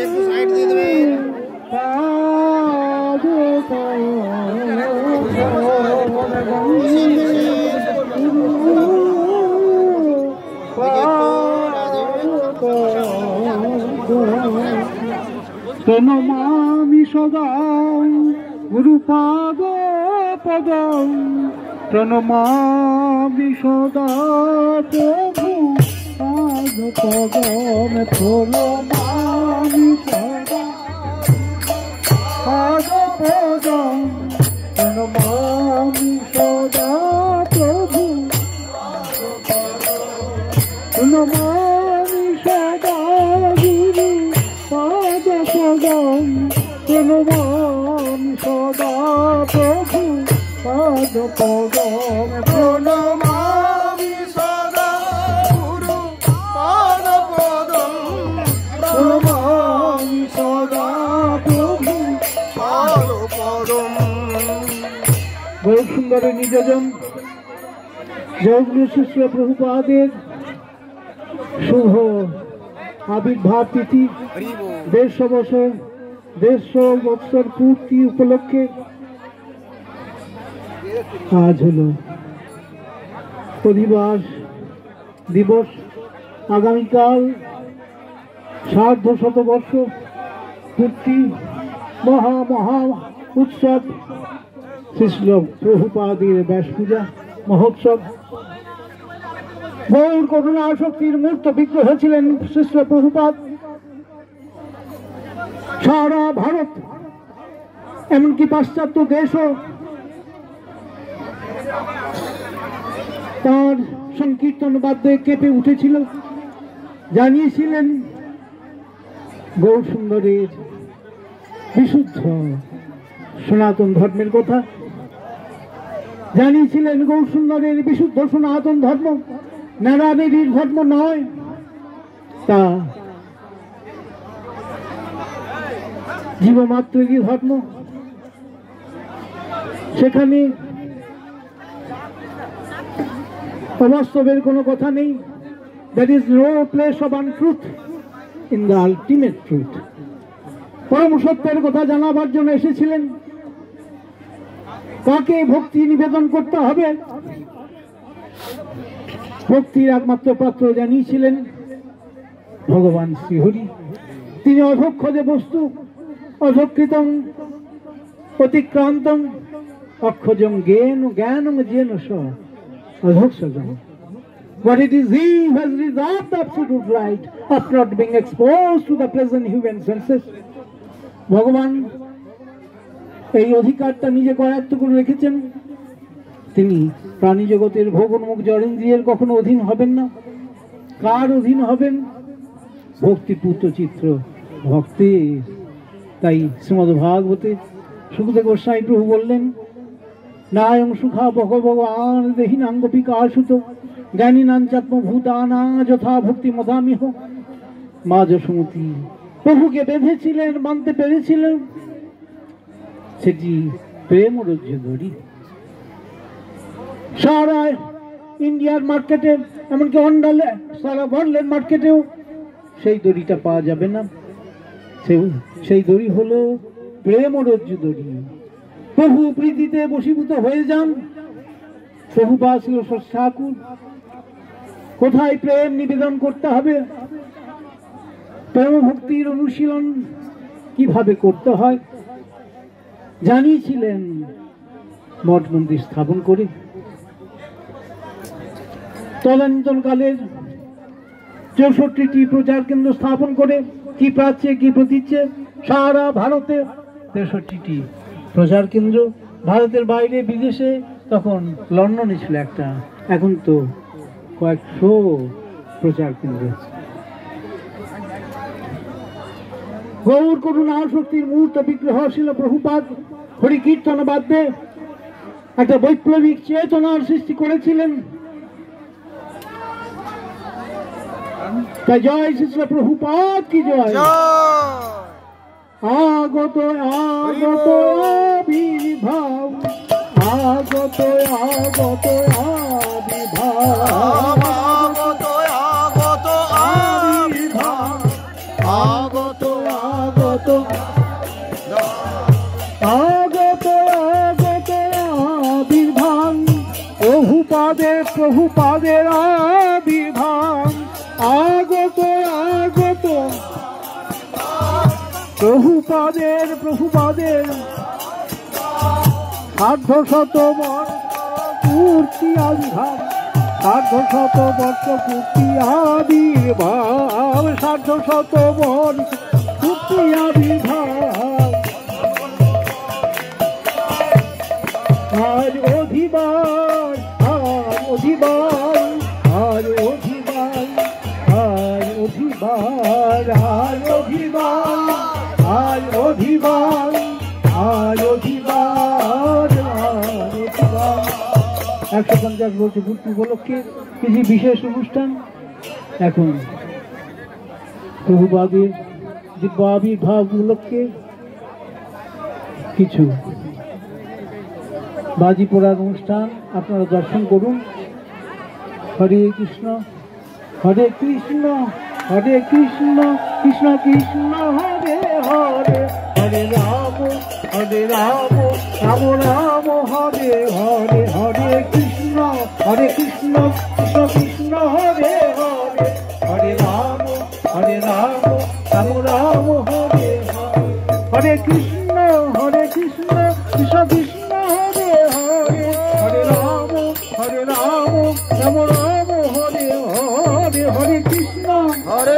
একটু সাইড দিয়ে দেবেন। প্রণমামি সদা গুরুপাদ পদম, প্রণমামি সদা প্রভু পাদ পদম, প্রণমামি সদা পাদ পদম, প্রণমামি সদা প্রভু প্রণমামি সদা গুরু পাদ পদম, প্রণমামি সদা প্রভু পাদ পদম, প্রণমামি সদা গুরু পাদ পদম, প্রণমামি সদা প্রভু পাদ পদম। গৌর সুন্দরের নিজজন জয়গুরু শিষ্য প্রভুপাদের শুভ আবির্ভাব তিথি 150 বৎসর পূর্তি উপলক্ষে আজ হল অধিবাস দিবস। আগামীকাল সার্ধ শতবর্ষ পূর্তি মহা উৎসব শ্রী প্রভুপাদের ব্যাস পূজা মহোৎসব। গৌর করুণা শক্তির মূর্ত বিগ্রহ ছিলেন শ্রী প্রভুপাদ। সারা ভারত এমনকি পাশ্চাত্য দেশও তার সংকীর্তন বাদ্যে কেঁপে উঠেছিল। জানিয়েছিলেন গৌর সুন্দরের বিশুদ্ধ সনাতন ধর্মের কথা, জানিয়েছিলেন গৌর সুন্দরের বিশুদ্ধ সনাতন ধর্ম নারায়ণের ধর্ম নয়, তা জীবমাত্রেরই ধর্ম। সেখানে অবাস্তবের কোনো কথা নেই। There is no place of untruth in the ultimate truth. পরম সত্যের কথা জানাবার জন্য এসেছিলেন। কাকে ভক্তি নিবেদন করতে হবে, ভক্তির একমাত্র পাত্র জানিয়েছিলেন ভগবান শ্রীহরি। তিনি অধক্ষজে বস্তু, অধকৃতং অতিক্রান্তং অক্ষজং জ্ঞানং যেন স অধক্ষজং। But it is he who has reserved the absolute right of not being exposed to the pleasant human senses. ভগবান এই অধিকারটা নিজে করায়ত্ত করে রেখেছেন। তিনি প্রাণী জগতের ভোগোন্মুখ জড়েন্দ্রিয়ের কখনো অধীন হবেন না। কার অধীন হবেন? ভক্তির পুত্র চিত্র ভক্তের। তাই শ্রীমদ্ ভাগবতে সুখদেব গোস্বামী প্রভু বললেন, নায়ং সুখা ভগবান দেহিনাঙ্গপি কাশুত জ্ঞানীনাঞ্চাত্ম ভূতানা যথা ভক্তি মদামিহ। মা যশোমতী প্রভুকে বেঁধেছিলেন, মানতে পেরেছিলেন, সেটি প্রেম রজ্জু দড়ি। সারা ইন্ডিয়ার মার্কেটে, এমনকি অন্ডালে সারা ওয়ার্ল্ডের মার্কেটেও সেই দড়িটা পাওয়া যাবে না। সেই দড়ি হলো প্রেম রজ্জু দড়ি। প্রভু প্রীতিতে বশীভূত হয়ে যান। প্রভুপাদ ছিল ঠাকুর। কোথায় প্রেম নিবেদন করতে হবে, প্রেম ভক্তির অনুশীলন কিভাবে করতে হয় জানিয়েছিলেন মঠ মন্দির স্থাপন করে। তদানীন্তন কালের 64টি প্রচার কেন্দ্র স্থাপন করে কি প্রাচ্যে কি প্রতীচ্যে সারা ভারতে 63টি প্রচার কেন্দ্র। ভারতের বাইরে বিদেশে, তখন লন্ডনে ছিল একটা, এখন তো কয়েকশো প্রচার কেন্দ্র। গৌর করুণা শক্তির মূর্ত বিগ্রহ ছিল প্রভুপাদ। হরি কীর্তন বাদ্যে একটা বৈপ্লবিক চেতনার সৃষ্টি করেছিলেন। তাই জয় শ্রী প্রভুপাদ কি জয়। আগত আগত আবির্ভাব, আগত আগত আবির্ভাব, আগত আগত আবির্ভাব আগত আগত আগত আগত আবির্ভাব প্রভুপাদের আবির্ভাব আগত আগত প্রভুপাদের সার্ধ শত বর্ষ পূর্তি আবির্ভাব সার্ধ শত বর্ষ পূর্তি আবির্ভাব সার্ধ শত বর্ষ পূর্তি আবির্ভাব আজ অধিবার আজ অধিবার আজ অধিবার আজ অধিবার আজ অধিবার আজ অধিবার আজ অধিবার 150 বছর পূর্তি উপলক্ষে কিছু বিশেষ অনুষ্ঠান এখন প্রভুপাদের দিব্য আবির্ভাব উপলক্ষে কিছু বাজি পোড়ার অনুষ্ঠান আপনারা দর্শন করুন। হরে কৃষ্ণ হরে কৃষ্ণ হরে কৃষ্ণ কৃষ্ণ কৃষ্ণ হরে হরে হরে রাম রাম রাম হরে হরে হরে কৃষ্ণ কৃষ্ণ কৃষ্ণ হরে হরে হরে রাম রাম রাম হরে হরে কৃষ্ণ কৃষ্ণ কৃষ্ণ হরে হরে হরে রাম রাম রাম হরে হরে হরে কৃষ্ণ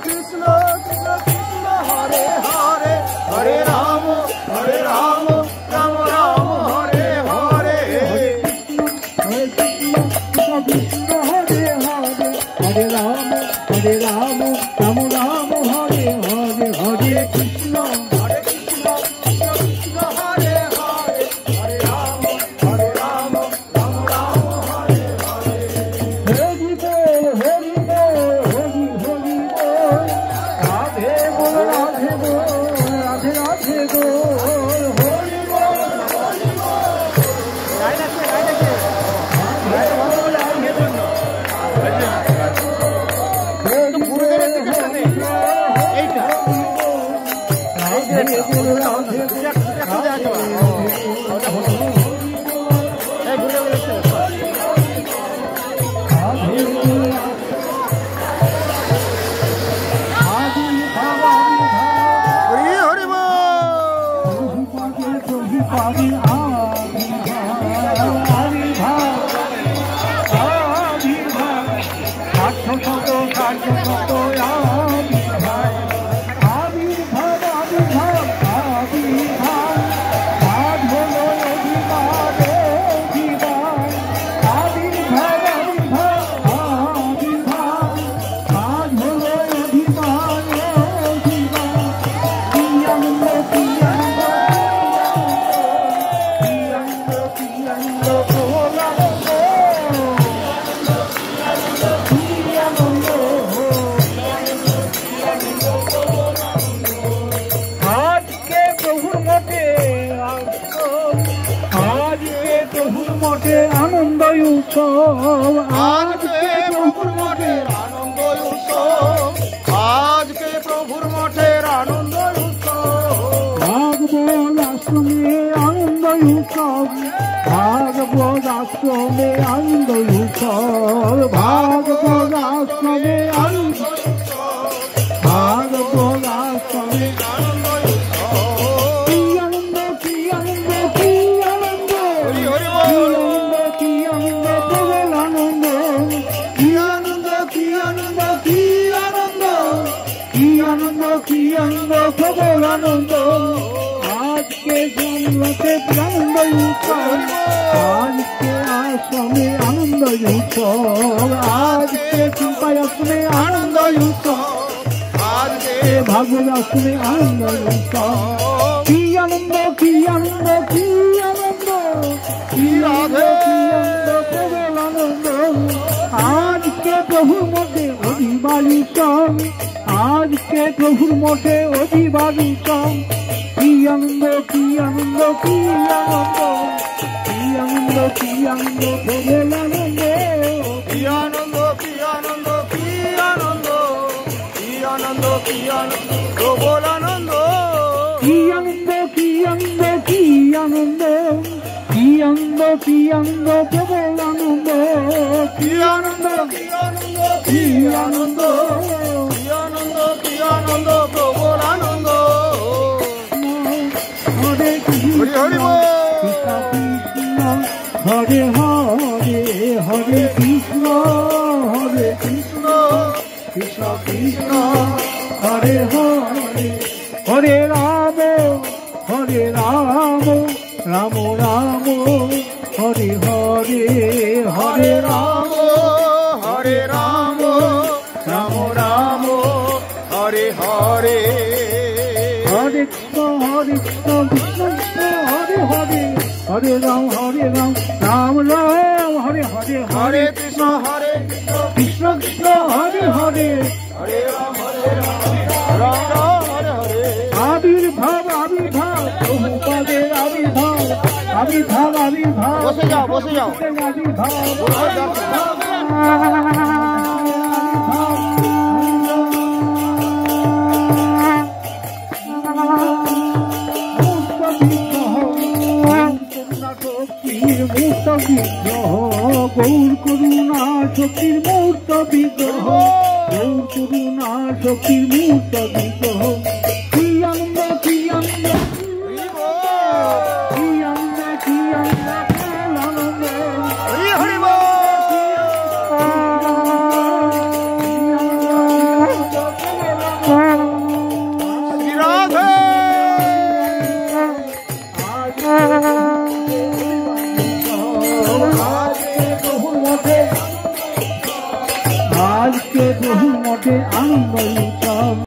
কৃষ্ণ কৃষ্ণ হরে হরে হরে রাম রাম রাম হরে হরে হরে কৃষ্ণ কৃষ্ণ হরে হরে হরে রাম রাম রাম হরে হরে হরে কৃষ্ণ কৃষ্ণ কৃষ্ণ হরে হরে হরে রাম রাম রাম হরে হরে হরি বল হরি বল হরি হরি বল রাধে বল রাধে বল রাধে রাধে বল হরি বল আনন্দ উৎসব আজকে প্রভুর মঠের আনন্দ উৎসব আজকে প্রভুর মঠের আনন্দ উৎসব ভাগবত আশ্রমে আনন্দ উৎসব ভাগবত আশ্রমে আনন্দ উৎসব ভাগবত আশ্রমে আনন্দ ভাগবত আশ্রমে আনন্দ উৎসব কি আনন্দ কি আনন্দ কি আনন্দ হরি হরি কি বল আনন্দ কি আনন্দ প্রবল আনন্দ কি আনন্দ কি আনন্দ কি আনন্দ কি আনন্দ কি আনন্দ প্রবল আনন্দ আজকে জন্মতে আনন্দ উৎসব আজকে আশ্রমে আনন্দ উৎসব আজকে চিন্তায় আশ্রমে আনন্দ উৎসব আজকে ভাগবত আশ্রমে আনন্দ উৎসব কি আনন্দ কি আনন্দ কি আনন্দ কি রাধে কি আনন্দ প্রবল আনন্দ আজকে প্রভুর মধ্যে অধিবার উৎসব আজকে প্রভুর মঠে অধিবার উৎসব কি আনন্দ কি আনন্দ কি আনন্দ কি আনন্দ কি আনন্দ প্রবল আনন্দ কি আনন্দ কি আনন্দ কি আনন্দ কি আনন্দ কি আনন্দ প্রবল আনন্দ কি আনন্দ কি আনন্দ কি আনন্দ কি আনন্দ কি আনন্দ প্রবল আনন্দ কি আনন্দ কি আনন্দ কি আনন্দ কি আনন্দ কি আনন্দ প্রবল আনন্দ হরে কৃষ্ণ হরি বল। কৃষ্ণ কৃষ্ণ হরে হরে হরে কৃষ্ণ হরে কৃষ্ণ কৃষ্ণ কৃষ্ণ হরে হরে হরে রাম রাম রাম হরে হরে হরে রাম হরে রাম রাম রাম হরে হরে হরে কৃষ্ণ কৃষ্ণ কৃষ্ণ হরে হরে হরে রাম রাম রাম হরে হরে হরে কৃষ্ণ হরে কৃষ্ণ কৃষ্ণ হরে হরে হরে রাম রাম রাম হরে হরে আবির্ভাব আবির্ভাব প্রভুপাদের আবির্ভাব আবির্ভাব আবির্ভাব বসে যাও বসে যাও আবির্ভাব মূর্ত বিগ্রহ গৌর করুণা শক্তির মূর্ত বিগ্রহ গৌর করুণা শক্তির মূর্ত বিগ্রহ কি আনন্দ কি আনন্দ কি আনন্দ কি আনন্দ হরি হরি বল। শ্রী রাধে আজকে বহু মঠে আনন্দ